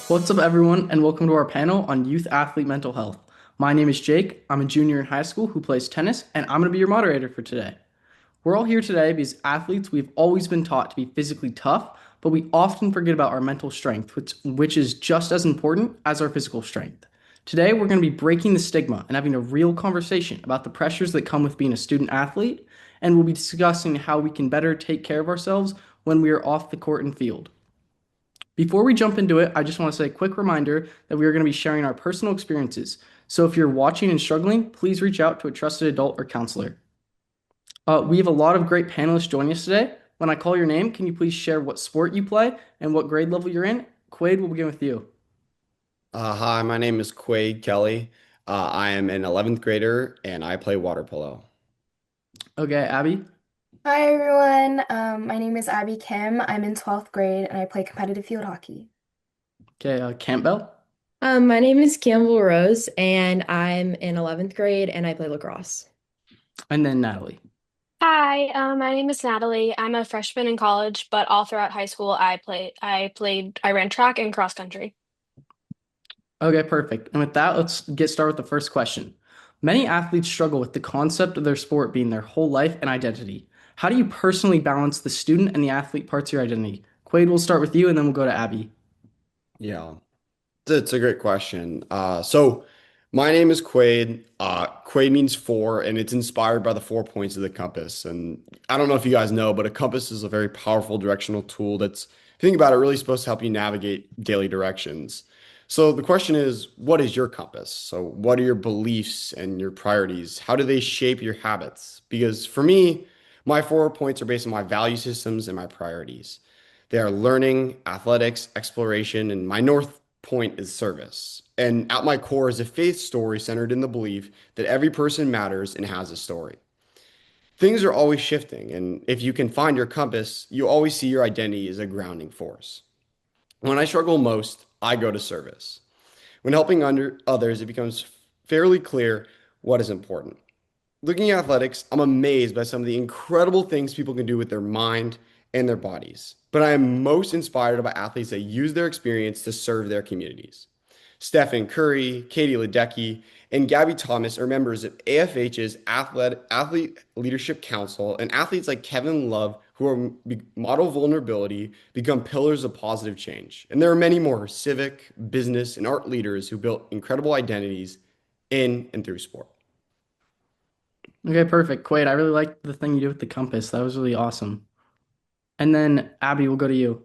What's up, everyone, and welcome to our panel on youth athlete mental health. My name is Jake. I'm a junior in high school who plays tennis, and I'm going to be your moderator for today. We're all here today because athletes, we've always been taught to be physically tough, but we often forget about our mental strength, which is just as important as our physical strength. Today, we're going to be breaking the stigma and having a real conversation about the pressures that come with being a student athlete, and we'll be discussing how we can better take care of ourselves when we are off the court and field. Before we jump into it, I just want to say a quick reminder that we are going to be sharing our personal experiences. So if you're watching and struggling, please reach out to a trusted adult or counselor. We have a lot of great panelists joining us today. When I call your name, can you please share what sport you play and what grade level you're in? Quaid, we'll begin with you. Hi, my name is Quade Kelly. I am an 11th grader and I play water polo. Okay, Abby. Hi everyone. My name is Abby Kim. I'm in 12th grade and I play competitive field hockey. Okay, Campbell. My name is Campbell Rose, and I'm in 11th grade, and I play lacrosse. And then Natalie. Hi, my name is Natalie. I'm a freshman in college, but all throughout high school, I ran track and cross country. Okay, perfect. And with that, let's get started with the first question. Many athletes struggle with the concept of their sport being their whole life and identity. How do you personally balance the student and the athlete parts of your identity? Quaid, we'll start with you and then we'll go to Abby. Yeah, it's a great question. So my name is Quade. Quade means four, and it's inspired by the 4 points of the compass. And I don't know if you guys know, but a compass is a very powerful directional tool that's, if you think about it, really supposed to help you navigate daily directions. So the question is, what is your compass? So what are your beliefs and your priorities? How do they shape your habits? Because for me, my 4 points are based on my value systems and my priorities. They are learning, athletics, exploration, and my north point is service. And at my core is a faith story centered in the belief that every person matters and has a story. Things are always shifting, and if you can find your compass, you always see your identity as a grounding force. When I struggle most, I go to service. When helping under others, it becomes fairly clear what is important. Looking at athletics, I'm amazed by some of the incredible things people can do with their mind and their bodies. But I am most inspired by athletes that use their experience to serve their communities. Stephen Curry, Katie Ledecky, and Gabby Thomas are members of AFH's Athlete Leadership Council, and athletes like Kevin Love, who model vulnerability, become pillars of positive change. And there are many more civic, business, and art leaders who built incredible identities in and through sport. Okay, perfect. Quaid, I really like the thing you did with the compass. That was really awesome. And then Abby, we'll go to you.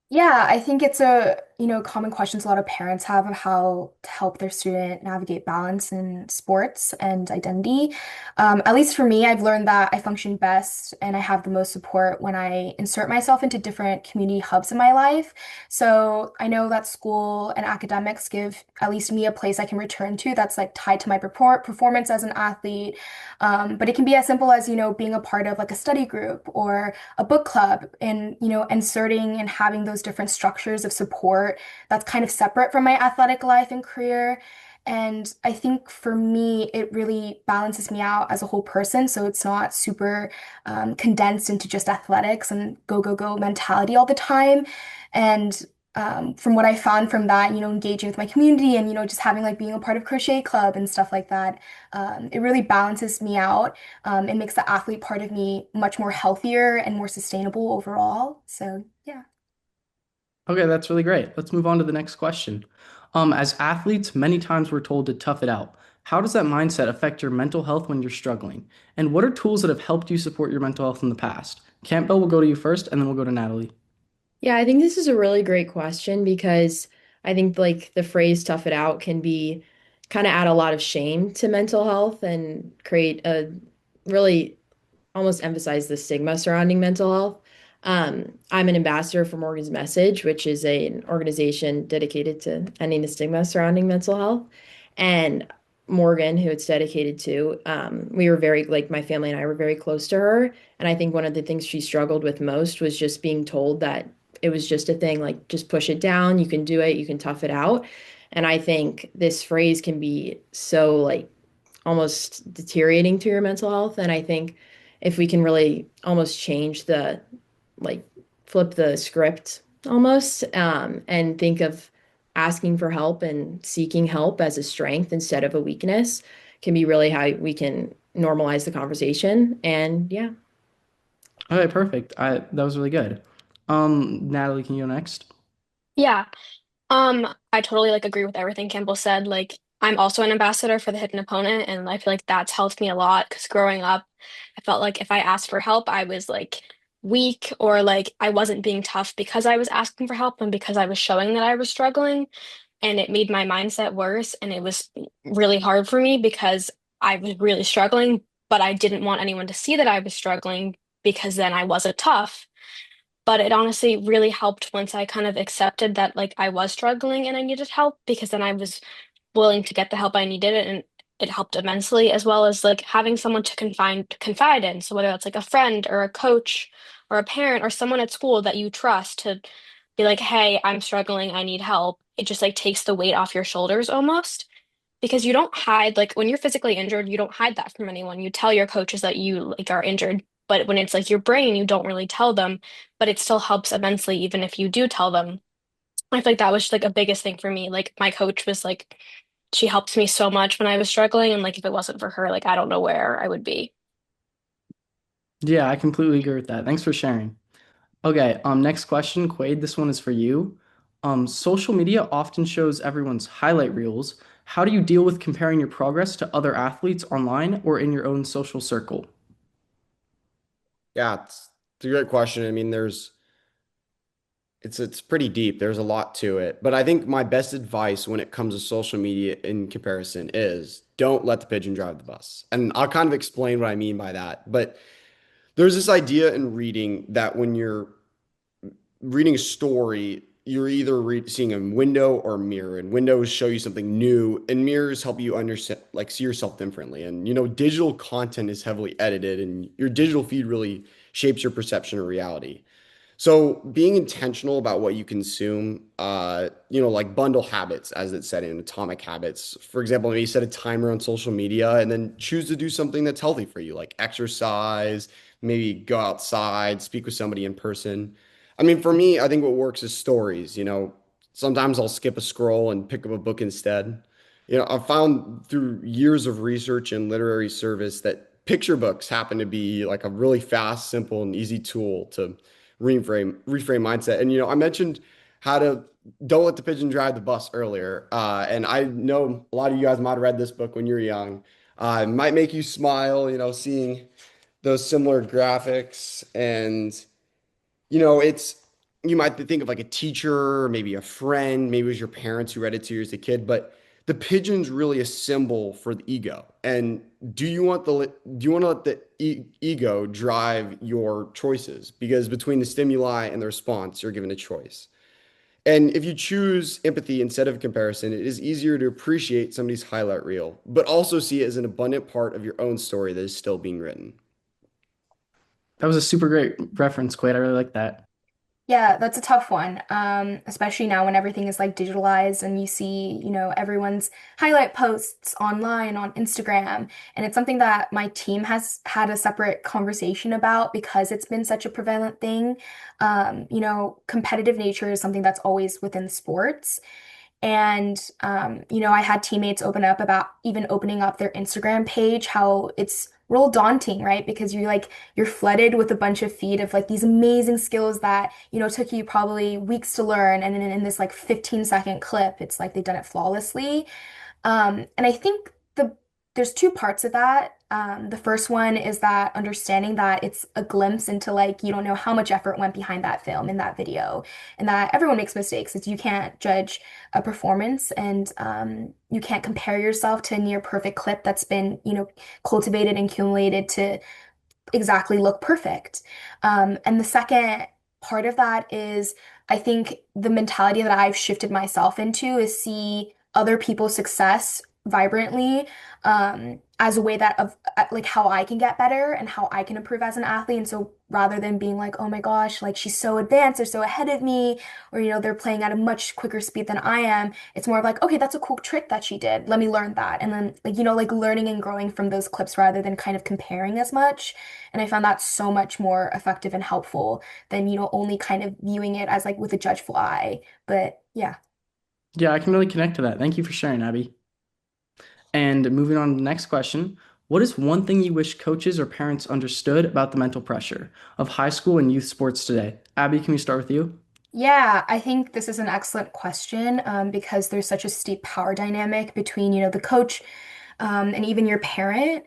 Yeah, I think it's a common questions a lot of parents have of how to help their student navigate balance in sports and identity. At least for me, I've learned that I function best and I have the most support when I insert myself into different community hubs in my life. So I know that school and academics give at least me a place I can return to that's like tied to my performance as an athlete. But it can be as simple as, being a part of like a study group or a book club and, inserting and having those different structures of support that's kind of separate from my athletic life and career. And I think for me, it really balances me out as a whole person. So it's not super condensed into just athletics and go, go, go mentality all the time. And from what I found from that, engaging with my community and, just having like being a part of crochet club and stuff like that, it really balances me out. It makes the athlete part of me much more healthier and more sustainable overall. So, yeah. Okay, that's really great. Let's move on to the next question. As athletes, many times we're told to tough it out. How does that mindset affect your mental health when you're struggling? And what are tools that have helped you support your mental health in the past? Campbell, we'll go to you first, and then we'll go to Natalie. Yeah, I think this is a really great question because I think like the phrase tough it out can be kind of add a lot of shame to mental health and create a really almost emphasize the stigma surrounding mental health. I'm an ambassador for Morgan's Message, which is an organization dedicated to ending the stigma surrounding mental health. And Morgan, who it's dedicated to, we were very, like my family and I were very close to her. And I think one of the things she struggled with most was just being told that it was just a thing, like just push it down, you can do it, you can tough it out. And I think this phrase can be so like almost deteriorating to your mental health. And I think if we can really almost change like flip the script almost and think of asking for help and seeking help as a strength instead of a weakness can be really how we can normalize the conversation. And yeah. Okay, perfect. That was really good. Natalie, can you go next? Yeah. I totally like agree with everything Campbell said. Like, I'm also an ambassador for the hidden opponent, and I feel like that's helped me a lot because growing up, I felt like if I asked for help, I was like weak or like I wasn't being tough because I was asking for help and because I was showing that I was struggling, and it made my mindset worse, and it was really hard for me because I was really struggling, but I didn't want anyone to see that I was struggling because then I wasn't tough. But it honestly really helped once I kind of accepted that like I was struggling and I needed help because then I was willing to get the help I needed and it helped immensely as well as like having someone to confide in. So whether that's like a friend or a coach or a parent or someone at school that you trust to be like, "Hey, I'm struggling, I need help." It just like takes the weight off your shoulders almost because you don't hide like when you're physically injured, you don't hide that from anyone. You tell your coaches that you like are injured, but when it's like your brain, you don't really tell them, but it still helps immensely even if you do tell them. I feel like that was like a biggest thing for me. Like my coach was like she helped me so much when I was struggling and like if it wasn't for her, like I don't know where I would be. Yeah, I completely agree with that. Thanks for sharing. Okay, next question, Quade. This one is for you. Social media often shows everyone's highlight reels. How do you deal with comparing your progress to other athletes online or in your own social circle? Yeah, it's a great question. I mean, it's pretty deep. There's a lot to it. But I think my best advice when it comes to social media in comparison is don't let the pigeon drive the bus. And I'll kind of explain what I mean by that. But there's this idea in reading that when you're reading a story, you're either seeing a window or a mirror, and windows show you something new, and mirrors help you understand, like see yourself differently. And digital content is heavily edited, and your digital feed really shapes your perception of reality. So being intentional about what you consume, like bundle habits, as it's said in Atomic Habits. For example, maybe set a timer on social media and then choose to do something that's healthy for you, like exercise, maybe go outside, speak with somebody in person. I mean, for me, I think what works is stories. Sometimes I'll skip a scroll and pick up a book instead. I've found through years of research and literary service that picture books happen to be like a really fast, simple, and easy tool to reframe mindset. And I mentioned how to don't let the pigeon drive the bus earlier. And I know a lot of you guys might have read this book when you're young. It might make you smile, seeing those similar graphics. And it's you might think of like a teacher, or maybe a friend, maybe it was your parents who read it to you as a kid, but the pigeon's really a symbol for the ego. And do you want to let the ego drive your choices? Because between the stimuli and the response, you're given a choice. And if you choose empathy instead of comparison, it is easier to appreciate somebody's highlight reel, but also see it as an abundant part of your own story that is still being written. That was a super great reference, Quade. I really like that. Yeah, that's a tough one. Especially now when everything is like digitalized and you see, everyone's highlight posts online on Instagram. And it's something that my team has had a separate conversation about because it's been such a prevalent thing. Competitive nature is something that's always within sports. And, I had teammates open up about even opening up their Instagram page, how it's real daunting, right? Because you're flooded with a bunch of feed of like these amazing skills that, took you probably weeks to learn. And then in this like 15-second clip, it's like they've done it flawlessly. And I think there's two parts of that. The first one is that understanding that it's a glimpse into like you don't know how much effort went behind that film in that video, and that everyone makes mistakes. It's you can't judge a performance, and you can't compare yourself to a near perfect clip that's been cultivated and accumulated to exactly look perfect. And the second part of that is I think the mentality that I've shifted myself into is see other people's success vibrantly as a way that of like how I can get better and how I can improve as an athlete. And so rather than being like, oh my gosh, like she's so advanced, they're so ahead of me, or they're playing at a much quicker speed than I am, it's more of like, okay, that's a cool trick that she did. Let me learn that. And then like learning and growing from those clips rather than kind of comparing as much. And I found that so much more effective and helpful than, only kind of viewing it as like with a judgeful eye. But yeah. Yeah, I can really connect to that. Thank you for sharing, Abby. And moving on to the next question, what is one thing you wish coaches or parents understood about the mental pressure of high school and youth sports today? Abby, can we start with you? Yeah, I think this is an excellent question because there's such a steep power dynamic between, the coach and even your parent.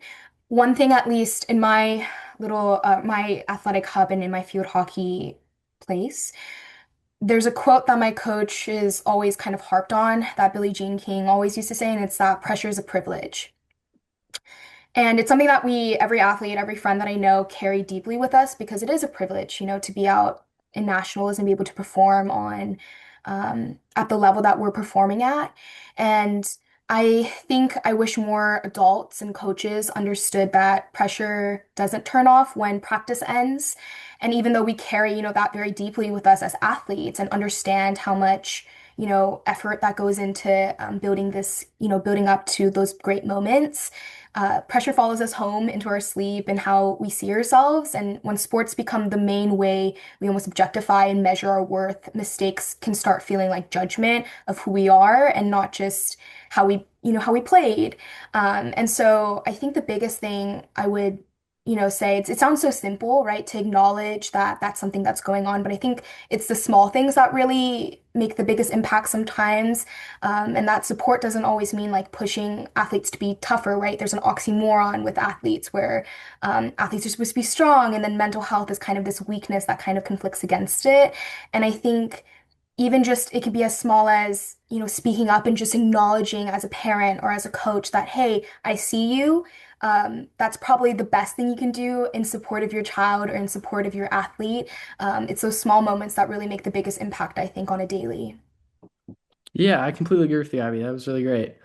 One thing, at least in my my athletic hub and in my field hockey place, there's a quote that my coach is always kind of harped on that Billie Jean King always used to say, and it's that pressure is a privilege. And it's something that every athlete, every friend that I know, carry deeply with us because it is a privilege, to be out in nationals and be able to perform on at the level that we're performing at. And I think I wish more adults and coaches understood that pressure doesn't turn off when practice ends. And even though we carry, that very deeply with us as athletes and understand how much, effort that goes into building this, building up to those great moments. Pressure follows us home into our sleep and how we see ourselves. And when sports become the main way we almost objectify and measure our worth, mistakes can start feeling like judgment of who we are and not just how we played. And so I think the biggest thing I would, say it sounds so simple, right? To acknowledge that that's something that's going on, but I think it's the small things that really make the biggest impact sometimes. And that support doesn't always mean like pushing athletes to be tougher, right? There's an oxymoron with athletes where athletes are supposed to be strong, and then mental health is kind of this weakness that kind of conflicts against it. And I think even just it could be as small as, speaking up and just acknowledging as a parent or as a coach that, hey, I see you. That's probably the best thing you can do in support of your child or in support of your athlete. It's those small moments that really make the biggest impact, I think, on a daily. Yeah, I completely agree with you, Abby. That was really great.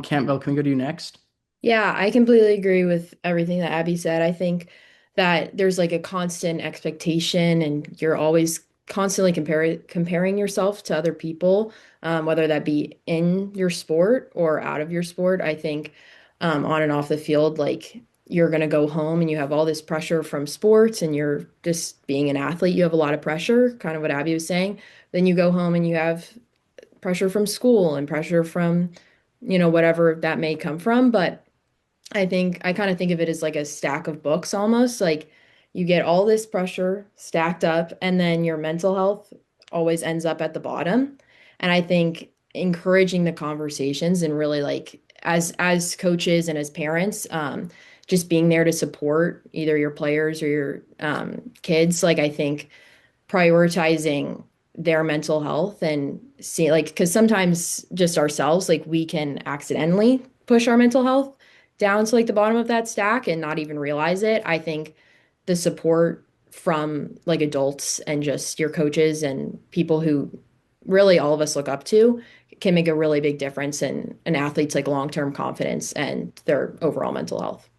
Campbell, can we go to you next? Yeah, I completely agree with everything that Abby said. I think that there's like a constant expectation, and you're always constantly comparing yourself to other people, whether that be in your sport or out of your sport. I think on and off the field, like you're gonna go home and you have all this pressure from sports, and you're just being an athlete, you have a lot of pressure, kind of what Abby was saying. Then you go home and you have pressure from school and pressure from, whatever that may come from, but I think I kind of think of it as like a stack of books almost. Like you get all this pressure stacked up, and then your mental health always ends up at the bottom. And I think encouraging the conversations and really like as coaches and as parents, just being there to support either your players or your kids, like I think prioritizing their mental health and see like because sometimes just ourselves like we can accidentally push our mental health down to like the bottom of that stack and not even realize it. I think the support from like adults and just your coaches and people who really all of us look up to can make a really big difference in an athlete's like long-term confidence and their overall mental health.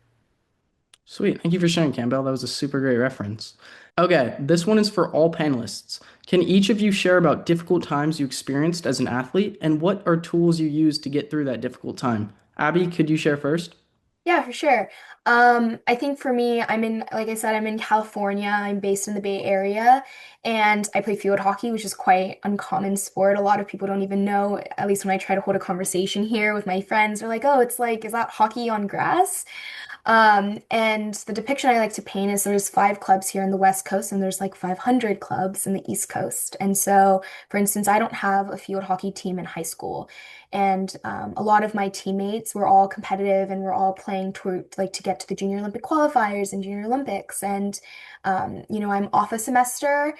Sweet. Thank you for sharing, Campbell. That was a super great reference. Okay, this one is for all panelists. Can each of you share about difficult times you experienced as an athlete and what are tools you used to get through that difficult time? Abby, could you share first? Yeah, for sure. I think for me, like I said, I'm in California. I'm based in the Bay Area, and I play field hockey, which is quite uncommon sport. A lot of people don't even know, at least when I try to hold a conversation here with my friends, they're like, oh, it's like, is that hockey on grass? And the depiction I like to paint is there's 5 clubs here in the West Coast, and there's like 500 clubs in the East Coast. And so, for instance, I don't have a field hockey team in high school, and a lot of my teammates were all competitive, and we're all playing to get to the Junior Olympic qualifiers and Junior Olympics. And I'm off a semester.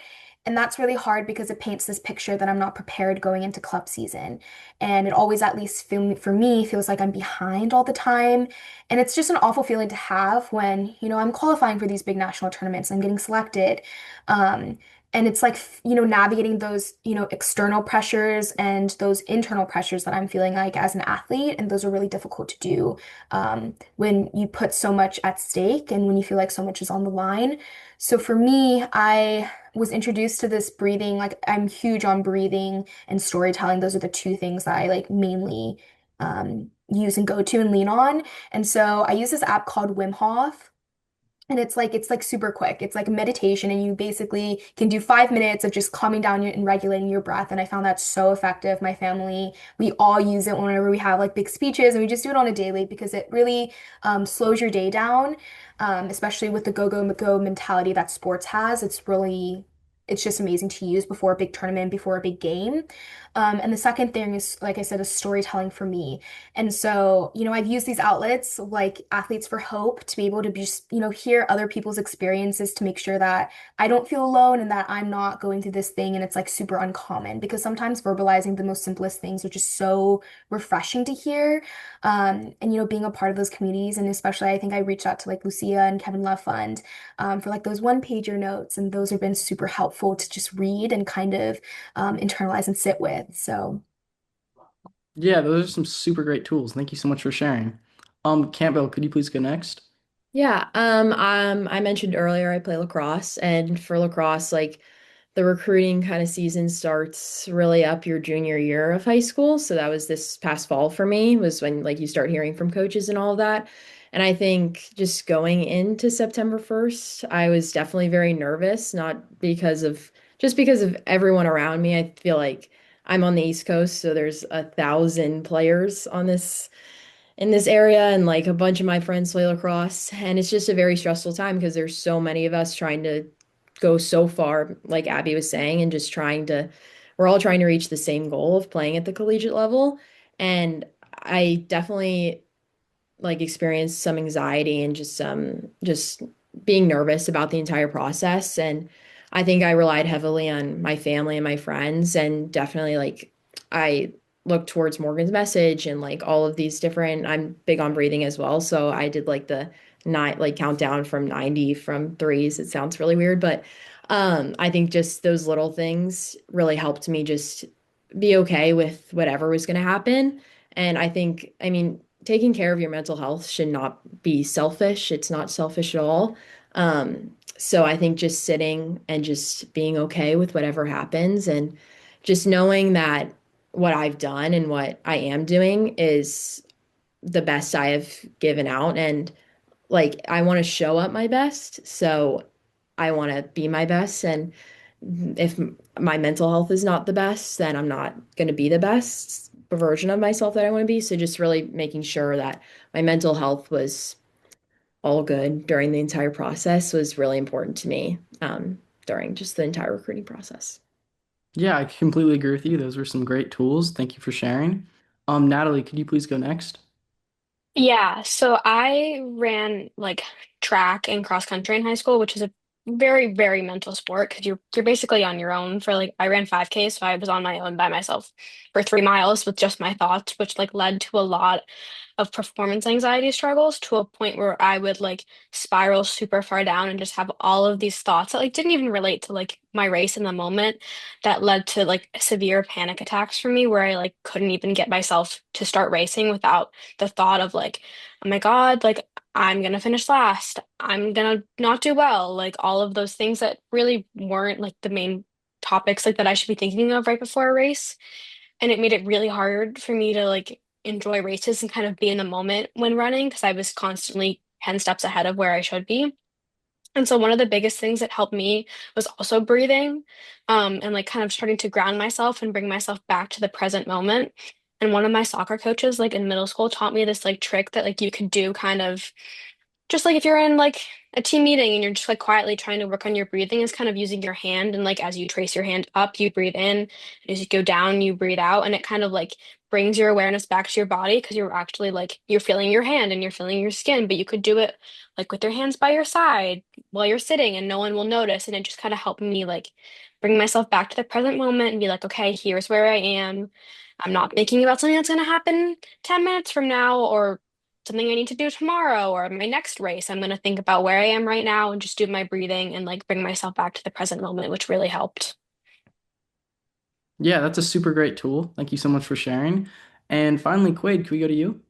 And that's really hard because it paints this picture that I'm not prepared going into club season. And it always, at least for me, feels like I'm behind all the time. And it's just an awful feeling to have when, I'm qualifying for these big national tournaments, I'm getting selected. Um, and it's like, navigating those, external pressures and those internal pressures that I'm feeling like as an athlete. And those are really difficult to do when you put so much at stake and when you feel like so much is on the line. So for me, I was introduced to this breathing, like I'm huge on breathing and storytelling. Those are the two things that I like mainly use and go to and lean on. And so I use this app called Wim Hof. And it's like super quick. It's like meditation, and you basically can do 5 minutes of just calming down and regulating your breath. And I found that so effective. My family, we all use it whenever we have like big speeches, and we just do it on a daily because it really slows your day down, especially with the go mentality that sports has. It's just amazing to use before a big tournament, before a big game. And the second thing is, like I said, is storytelling for me. And so, I've used these outlets like Athletes for Hope to be able to just, hear other people's experiences to make sure that I don't feel alone and that I'm not going through this thing and it's like super uncommon, because sometimes verbalizing the most simplest things are just so refreshing to hear. And, being a part of those communities, and especially I think I reached out to like Lucia and Kevin Love Fund for like those one-pager notes, and those have been super helpful to just read and kind of internalize and sit with. So. Yeah, those are some super great tools. Thank you so much for sharing. Campbell, could you please go next? Yeah, I mentioned earlier I play lacrosse, and for lacrosse, like the recruiting kind of season starts really up your junior year of high school. So that was this past fall for me, was when like you start hearing from coaches and all of that. And I think just going into September 1st, I was definitely very nervous, not because of just because of everyone around me. I feel like I'm on the East Coast, so there's 1,000 players on this in this area, and like a bunch of my friends play lacrosse, and it's just a very stressful time because there's so many of us trying to go so far, like Abby was saying, and just trying to we're all trying to reach the same goal of playing at the collegiate level. And I definitely like experienced some anxiety and just being nervous about the entire process. And I think I relied heavily on my family and my friends, and definitely like I looked towards Morgan's message and like all of these different, I'm big on breathing as well. So I did like the night like countdown from 90 from threes. It sounds really weird, but I think just those little things really helped me just be okay with whatever was going to happen. And I think, I mean, taking care of your mental health should not be selfish. It's not selfish at all. So I think just sitting and just being okay with whatever happens, and just knowing that what I've done and what I am doing is the best I have given out. And like, I want to show up my best. So I want to be my best. And if my mental health is not the best, then I'm not going to be the best version of myself that I want to be. So just really making sure that my mental health was all good during the entire process was really important to me, during just the entire recruiting process. Yeah, I completely agree with you. Those were some great tools. Thank you for sharing. Natalie, could you please go next? Yeah, so I ran like track and cross country in high school, which is a very, very mental sport because you're basically on your own for like I ran 5K, so I was on my own by myself for 3 miles with just my thoughts, which like led to a lot of performance anxiety struggles to a point where I would like spiral super far down and just have all of these thoughts that like didn't even relate to like my race in the moment, that led to like severe panic attacks for me where I like couldn't even get myself to start racing without the thought of like, oh my God, like I'm gonna finish last. I'm gonna not do well. Like all of those things that really weren't like the main topics like that I should be thinking of right before a race. And it made it really hard for me to like enjoy races and kind of be in the moment when running because I was constantly 10 steps ahead of where I should be. And so one of the biggest things that helped me was also breathing, and like kind of starting to ground myself and bring myself back to the present moment. And one of my soccer coaches, like in middle school, taught me this like trick that like you could do kind of just like if you're in like a team meeting and you're just like quietly trying to work on your breathing, is kind of using your hand, and like as you trace your hand up, you breathe in, and as you go down, you breathe out, and it kind of like brings your awareness back to your body because you're actually like you're feeling your hand and you're feeling your skin, but you could do it like with your hands by your side while you're sitting and no one will notice, and it just kind of helped me like bring myself back to the present moment and be like, okay, here's where I am. I'm not thinking about something that's going to happen 10 minutes from now or something I need to do tomorrow or my next race. I'm going to think about where I am right now and just do my breathing and like bring myself back to the present moment, which really helped. Yeah, that's a super great tool. Thank you so much for sharing. And finally, Quade, can we go to you?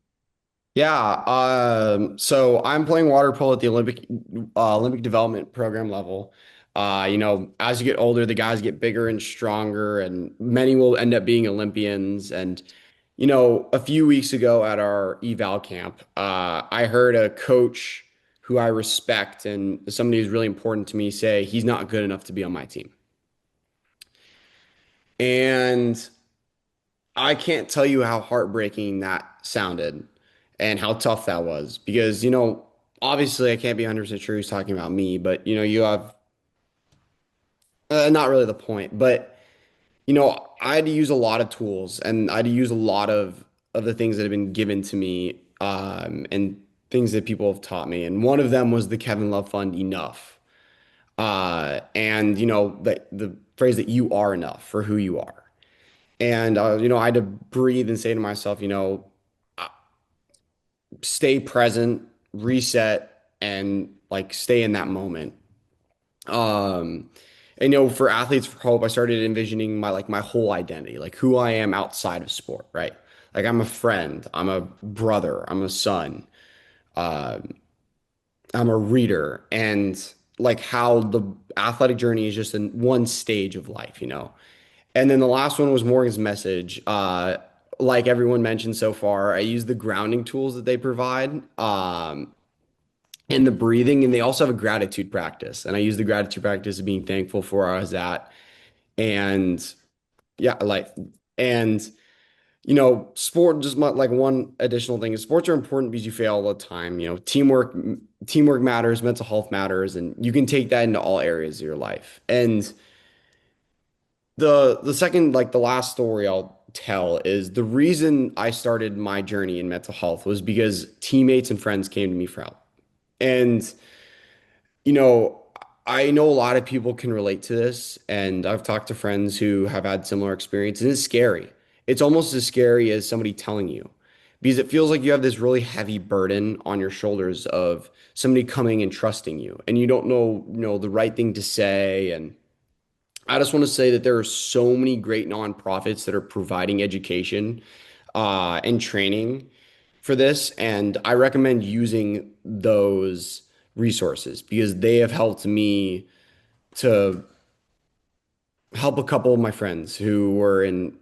Yeah, so I'm playing water polo at the Olympic development program level. As you get older, the guys get bigger and stronger, and many will end up being Olympians. And a few weeks ago at our eval camp, I heard a coach who I respect and somebody who's really important to me say he's not good enough to be on my team. And I can't tell you how heartbreaking that sounded and how tough that was because, obviously I can't be 100% sure he's talking about me, but, you have not really the point, but, I had to use a lot of tools and I had to use a lot of the things that have been given to me and things that people have taught me. And one of them was the Kevin Love Fund enough. And, the phrase that you are enough for who you are. And, I had to breathe and say to myself, stay present, reset, and like stay in that moment. Um, and for Athletes for Hope, I started envisioning my whole identity, like who I am outside of sport, right? Like I'm a friend, I'm a brother, I'm a son, um, I'm a reader, and like how the athletic journey is just in one stage of life. And then the last one was Morgan's message. Like everyone mentioned so far, I use the grounding tools that they provide, and the breathing, and they also have a gratitude practice. And I use the gratitude practice of being thankful for where I was at. And yeah, and sport just like one additional thing is sports are important because you fail all the time. Teamwork matters, mental health matters, and you can take that into all areas of your life. And the second, like the last story I'll tell is the reason I started my journey in mental health was because teammates and friends came to me for help. And, you know, I know a lot of people can relate to this, and I've talked to friends who have had similar experiences, and it's scary. It's almost as scary as somebody telling you because it feels like you have this really heavy burden on your shoulders of somebody coming and trusting you, and you don't know the right thing to say. And I just want to say that there are so many great nonprofits that are providing education and training for this. And I recommend using those resources because they have helped me to help a couple of my friends who were in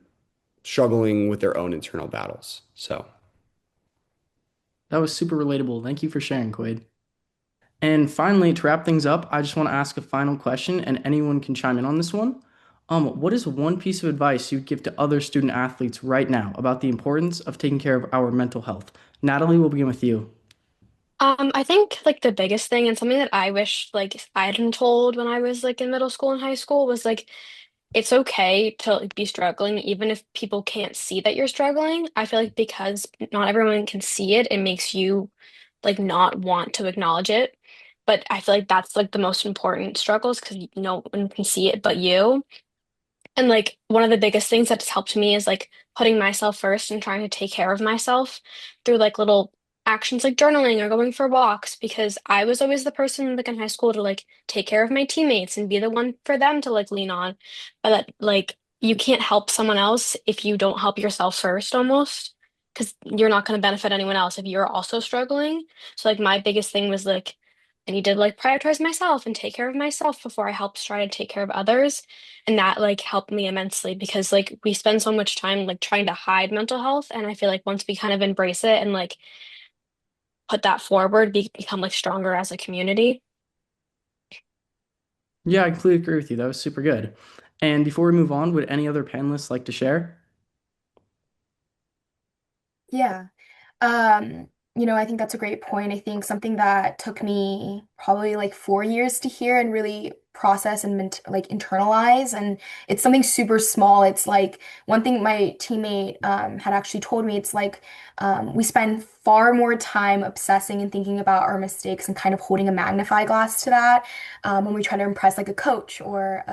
struggling with their own internal battles. So, That was super relatable. Thank you for sharing, Quade. And finally, to wrap things up, I just want to ask a final question, and anyone can chime in on this one. What is one piece of advice you'd give to other student athletes right now about the importance of taking care of our mental health? Natalie, we'll begin with you. I think like the biggest thing and something that I wish like I had been told when I was like in middle school and high school was like it's okay to like, be struggling even if people can't see that you're struggling. I feel like because not everyone can see it, it makes you like not want to acknowledge it. But I feel like that's like the most important struggles because no one can see it but you. And like one of the biggest things that's helped me is like putting myself first and trying to take care of myself through like little actions like journaling or going for walks because I was always the person like in high school to like take care of my teammates and be the one for them to like lean on. But that like you can't help someone else if you don't help yourself first almost because you're not going to benefit anyone else if you're also struggling. So like my biggest thing was like I need to like prioritize myself and take care of myself before I help try to take care of others. And that like helped me immensely because like we spend so much time like trying to hide mental health. And I feel like once we kind of embrace it and like put that forward, become like stronger as a community. Yeah, I completely agree with you. That was super good. And before we move on, would any other panelists like to share? Yeah. I think that's a great point. I think something that took me probably like 4 years to hear and really process and like internalize, and it's something super small. It's like one thing my teammate had actually told me. It's like we spend far more time obsessing and thinking about our mistakes and kind of holding a magnify glass to that when we try to impress like a coach or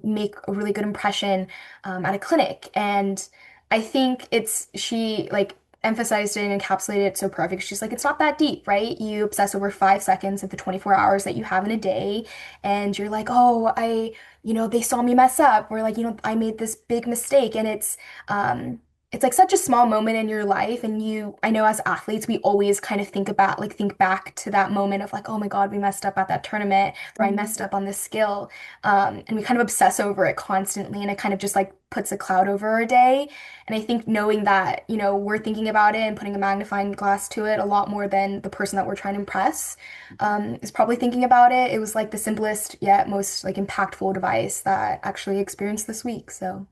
make a really good impression at a clinic. And I think she like emphasized it and encapsulated it so perfect. She's like, it's not that deep, right? You obsess over 5 seconds of the 24 hours that you have in a day, and you're like, oh, they saw me mess up, or like, I made this big mistake, and it's like such a small moment in your life, and I know as athletes we always kind of think back to that moment of like, oh my God, we messed up at that tournament, or I messed up on this skill, and we kind of obsess over it constantly, and it kind of just like puts a cloud over our day. And I think knowing that, we're thinking about it and putting a magnifying glass to it a lot more than the person that we're trying to impress, is probably thinking about it. It was like the simplest yet most like impactful device that actually experienced this week. So.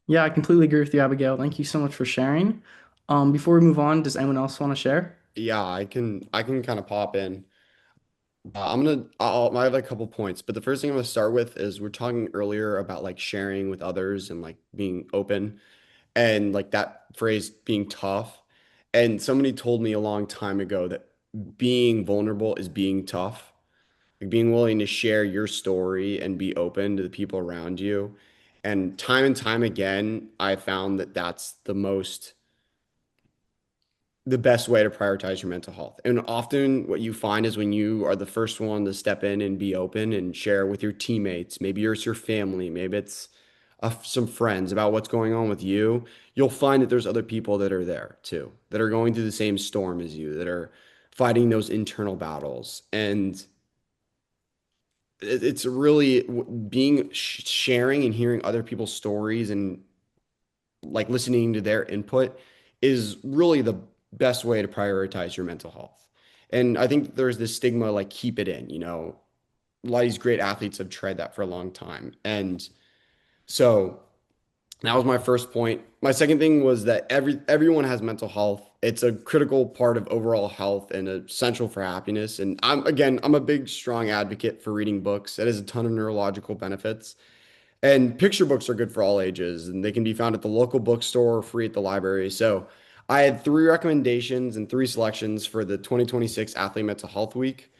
Yeah, I completely agree with you, Abigail. Thank you so much for sharing. Before we move on, does anyone else want to share? Yeah, I can kind of pop in. I have like a couple points, but the first thing I'm gonna start with is we're talking earlier about like sharing with others and like being open and like that phrase being tough. And somebody told me a long time ago that being vulnerable is being tough, like being willing to share your story and be open to the people around you. And time again, I found that that's the best way to prioritize your mental health. And often what you find is when you are the first one to step in and be open and share with your teammates, maybe it's your family, maybe it's some friends about what's going on with you, you'll find that there's other people that are there too, that are going through the same storm as you, that are fighting those internal battles. And it's really being sharing and hearing other people's stories and like listening to their input is really the best way to prioritize your mental health. And I think there's this stigma like keep it in, a lot of these great athletes have tried that for a long time. And so that was my first point. My second thing was that everyone has mental health. It's a critical part of overall health and essential for happiness. And I'm a big strong advocate for reading books. It has a ton of neurological benefits. And picture books are good for all ages, and they can be found at the local bookstore or free at the library. So I had three recommendations and three selections for the 2026 Athlete Mental Health Week.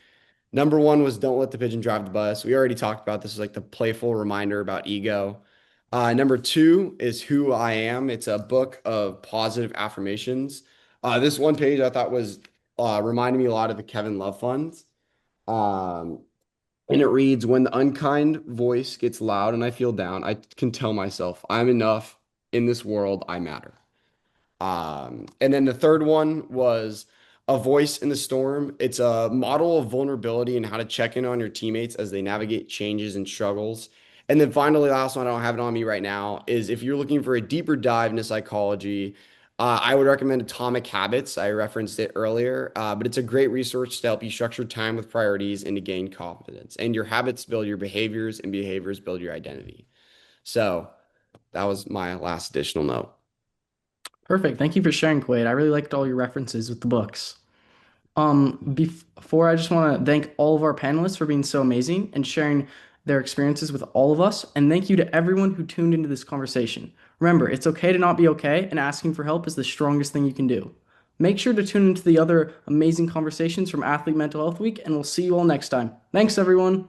Number one was Don't Let the Pigeon Drive the Bus. We already talked about this, is like the playful reminder about ego. Number two is Who I Am. It's a book of positive affirmations. This one page I thought was reminding me a lot of the Kevin Love funds. Um, and it reads, when the unkind voice gets loud and I feel down, I can tell myself I'm enough in this world, I matter. And then the third one was A Voice in the Storm. It's a model of vulnerability and how to check in on your teammates as they navigate changes and struggles. And then finally, last one, I don't have it on me right now, is if you're looking for a deeper dive into psychology, I would recommend Atomic Habits. I referenced it earlier, but it's a great resource to help you structure time with priorities and to gain confidence. And your habits build your behaviors, and behaviors build your identity. So that was my last additional note. Perfect. Thank you for sharing, Quaid. I really liked all your references with the books. Before I just want to thank all of our panelists for being so amazing and sharing their experiences with all of us. And thank you to everyone who tuned into this conversation. Remember, it's okay to not be okay, and asking for help is the strongest thing you can do. Make sure to tune into the other amazing conversations from Athlete Mental Health Week, and we'll see you all next time. Thanks, everyone.